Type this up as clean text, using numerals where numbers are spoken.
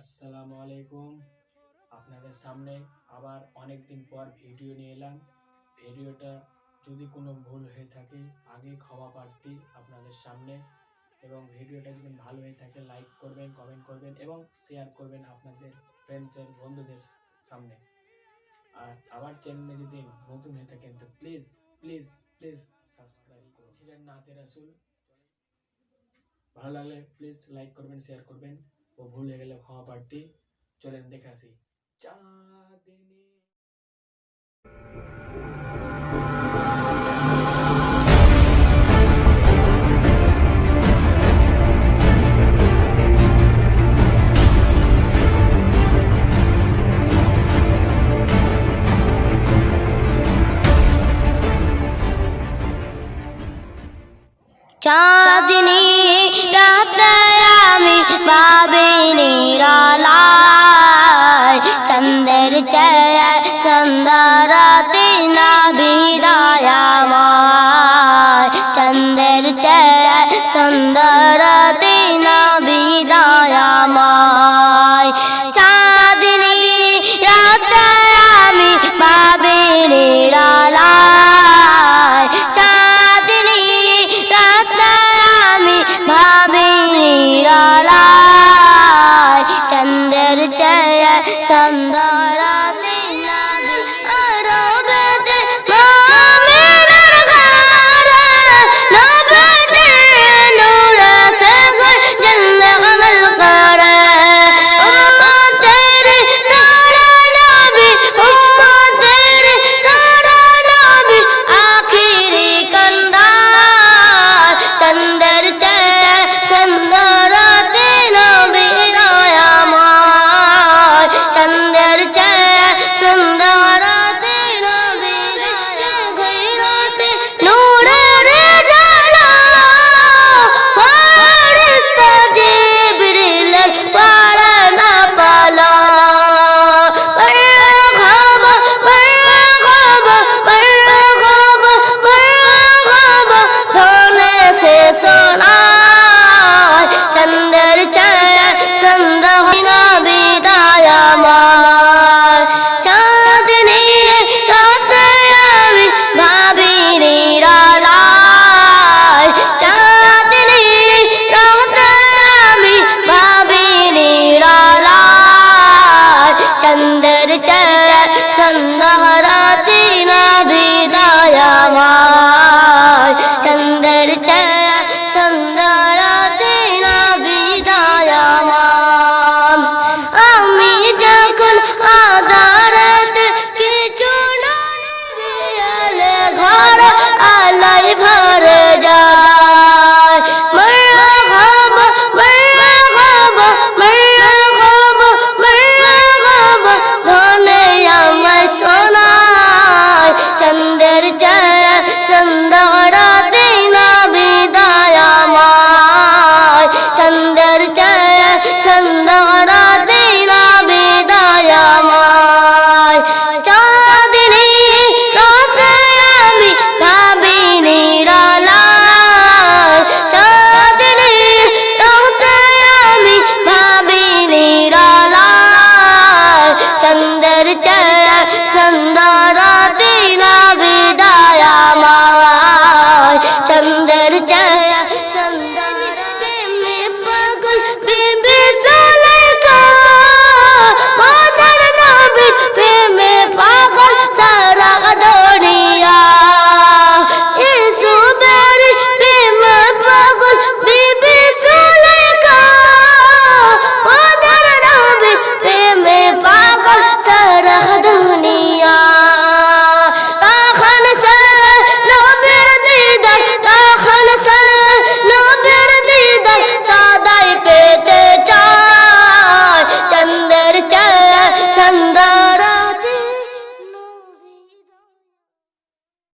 আসসালামু আলাইকুম। আপনাদের সামনে আবার অনেক দিন পর ভিডিও নিয়ে এলাম। ভিডিওটা যদি কোনো ভুল হয়ে থাকে আগে ক্ষমা প্রার্থী আপনাদের সামনে, এবং ভিডিওটা যদি ভালো হয়ে থাকে লাইক করবেন, কমেন্ট করবেন এবং শেয়ার করবেন আপনাদের ফ্রেন্ডসের বন্ধুদের সামনে। আর আবার চ্যানেলে যদি নতুন হয়ে থাকেন তো প্লিজ প্লিজ প্লিজ সাবস্ক্রাইব করুন। ছিলেন নাতে রাসুল। ভালো লাগলে প্লিজ লাইক করবেন, শেয়ার করবেন ও ভুল হয়ে গেলে ক্ষমা প্রার্থী। চলেন দেখে আসি। চাঁদনি চাঁদনি রাতে আমি পাবে নিরালায়, চন্দ্রের চেয়ে সুন্দর দিন বিদায় আমায়, চন্দ্রের চেয়ে সুন্দর দিন বিদায় আমায়। চাঁদনি রাতে আমি পাবে নিরালায়, চাঁদনি রাতে আমি ভাবি নিরালায়, চন্দ্রের চেয়ে সুন্দর